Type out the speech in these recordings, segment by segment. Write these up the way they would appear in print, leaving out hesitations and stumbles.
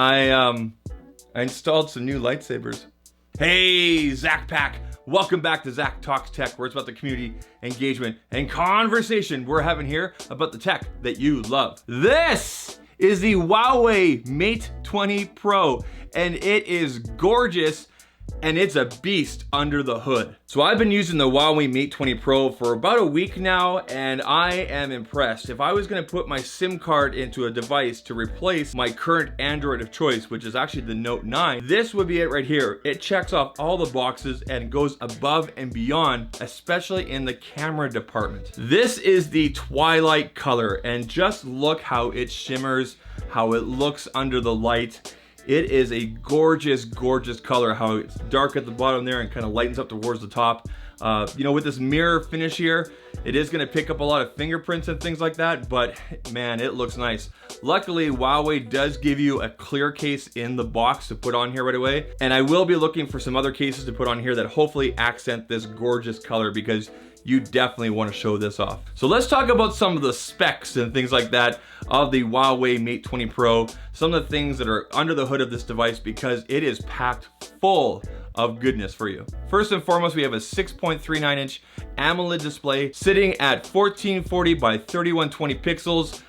I installed some new lightsabers. Hey, Zach Pack. Welcome back to Zach Talks Tech, where it's about the community, engagement, and conversation we're having here about the tech that you love. This is the Huawei Mate 20 Pro, and it is gorgeous, and it's a beast under the hood. So I've been using the Huawei Mate 20 Pro for about a week now, and I am impressed. If I was gonna put my SIM card into a device to replace my current Android of choice, which is actually the Note 9, this would be it right here. It checks off all the boxes and goes above and beyond, especially in the camera department. This is the Twilight color, and just look how it shimmers, how it looks under the light. It is a gorgeous, gorgeous color, how it's dark at the bottom there and kind of lightens up towards the top. You know, with this mirror finish here, it is gonna pick up a lot of fingerprints and things like that, but man, it looks nice. Luckily, Huawei does give you a clear case in the box to put on here right away. And I will be looking for some other cases to put on here that hopefully accent this gorgeous color, because you definitely want to show this off. So let's talk about some of the specs and things like that of the Huawei Mate 20 Pro, some of the things that are under the hood of this device, because it is packed full of goodness for you. First and foremost, we have a 6.39-inch AMOLED display sitting at 1440 by 3120 pixels.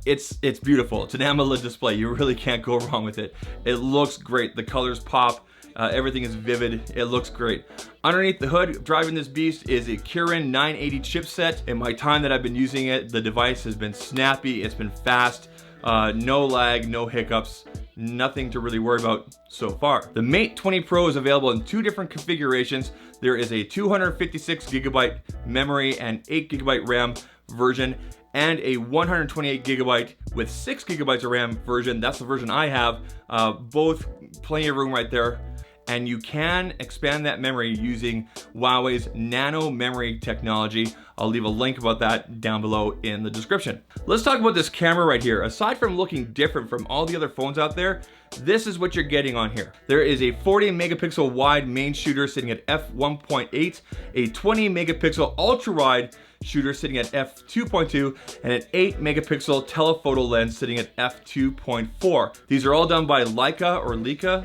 It's beautiful. It's an AMOLED display. You really can't go wrong with it. It looks great. The colors pop. Everything is vivid. It looks great. Underneath the hood, driving this beast is a Kirin 980 chipset. In my time that I've been using it, the device has been snappy. It's been fast. No lag, no hiccups. Nothing to really worry about so far. The Mate 20 Pro is available in two different configurations. There is a 256 gigabyte memory and 8 gigabyte RAM version, and a 128 gigabyte with 6 gigabytes of RAM version. That's the version I have. Both plenty of room right there. And you can expand that memory using Huawei's Nano memory technology. I'll leave a link about that down below in the description. Let's talk about this camera right here. Aside from looking different from all the other phones out there, this is what you're getting on here. There is a 40 megapixel wide main shooter sitting at f1.8, a 20 megapixel ultra wide shooter sitting at f2.2, and an 8 megapixel telephoto lens sitting at f2.4. These are all done by Leica or Leica,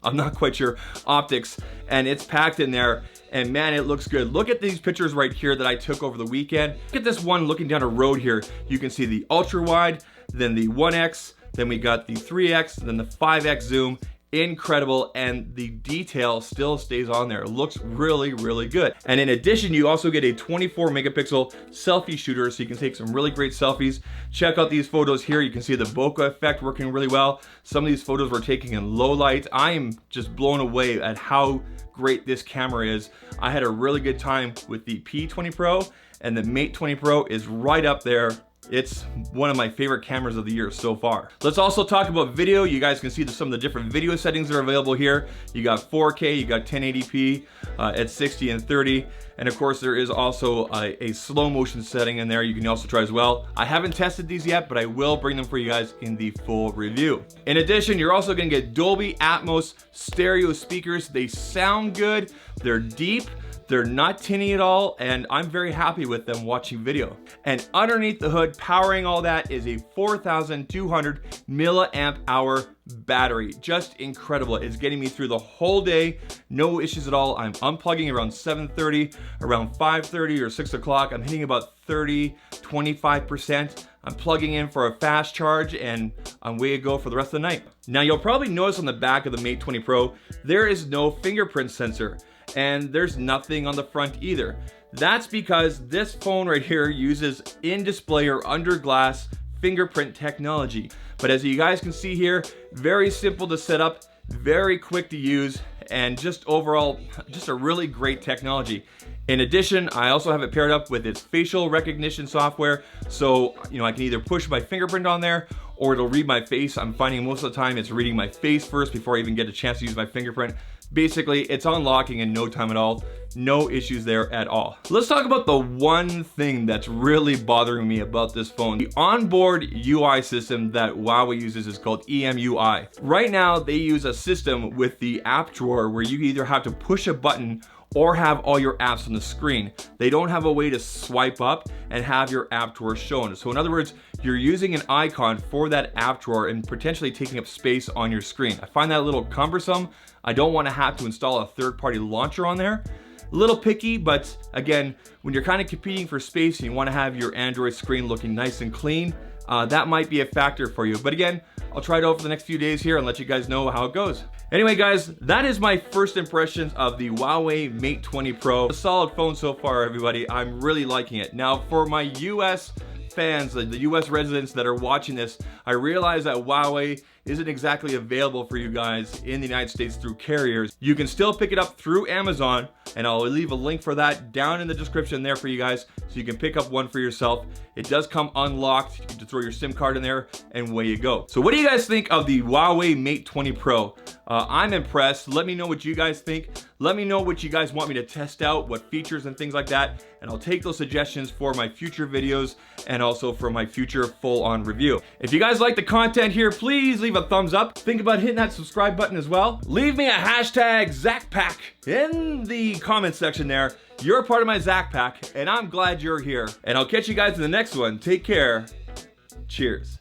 I'm not quite sure, optics, and it's packed in there, and man, it looks good. Look at these pictures right here that I took over the weekend. Look at this one looking down a road here. You can see the ultra wide, then the 1x, then we got the 3x, then the 5x zoom. Incredible, and the detail still stays on there. It looks really, really good. And in addition, you also get a 24 megapixel selfie shooter, so you can take some really great selfies. Check out these photos here. You can see the bokeh effect working really well. Some of these photos were taken in low light. I am just blown away at how great this camera is. I had a really good time with the P20 Pro, and the Mate 20 Pro is right up there. It's one of my favorite cameras of the year so far. Let's also talk about video. You guys can see some of the different video settings that are available here. You got 4K, you got 1080p at 60 and 30. And of course, there is also a slow motion setting in there you can also try as well. I haven't tested these yet, but I will bring them for you guys in the full review. In addition, you're also gonna get Dolby Atmos stereo speakers. They sound good, they're deep, they're not tinny at all, and I'm very happy with them watching video. And underneath the hood, powering all that, is a 4,200 milliamp hour battery. Just incredible. It's getting me through the whole day, no issues at all. I'm unplugging around 7:30, around 5:30 or 6 o'clock. I'm hitting about 25%. I'm plugging in for a fast charge, and I'm way to go for the rest of the night. Now, you'll probably notice on the back of the Mate 20 Pro, there is no fingerprint sensor, and there's nothing on the front either. That's because this phone right here uses in-display or under glass fingerprint technology. But as you guys can see here, very simple to set up, very quick to use, and just overall, just a really great technology. In addition, I also have it paired up with its facial recognition software. So, you know, I can either push my fingerprint on there or it'll read my face. I'm finding most of the time it's reading my face first before I even get a chance to use my fingerprint. Basically, it's unlocking in no time at all. No issues there at all. Let's talk about the one thing that's really bothering me about this phone. The onboard UI system that Huawei uses is called EMUI. Right now, they use a system with the app drawer where you either have to push a button or have all your apps on the screen. They don't have a way to swipe up and have your app drawer shown. So in other words, you're using an icon for that app drawer and potentially taking up space on your screen. I find that a little cumbersome. I don't want to have to install a third-party launcher on there. A little picky, but again, when you're kind of competing for space and you want to have your Android screen looking nice and clean, that might be a factor for you. But again, I'll try it out for the next few days here and let you guys know how it goes. Anyway guys, that is my first impressions of the Huawei Mate 20 Pro. A solid phone so far, everybody. I'm really liking it. Now for my US fans, the US residents that are watching this, I realize that Huawei isn't exactly available for you guys in the United States through carriers. You can still pick it up through Amazon, and I'll leave a link for that down in the description there for you guys, so you can pick up one for yourself. It does come unlocked. You can just throw your SIM card in there, and away you go. So what do you guys think of the Huawei Mate 20 Pro? I'm impressed. Let me know what you guys think. Let me know what you guys want me to test out, what features and things like that, and I'll take those suggestions for my future videos and also for my future full-on review. If you guys like the content here, please leave a thumbs up. Think about hitting that subscribe button as well. Leave me a hashtag ZachPack in the comment section there. You're a part of my ZachPack, and I'm glad you're here. And I'll catch you guys in the next one. Take care. Cheers.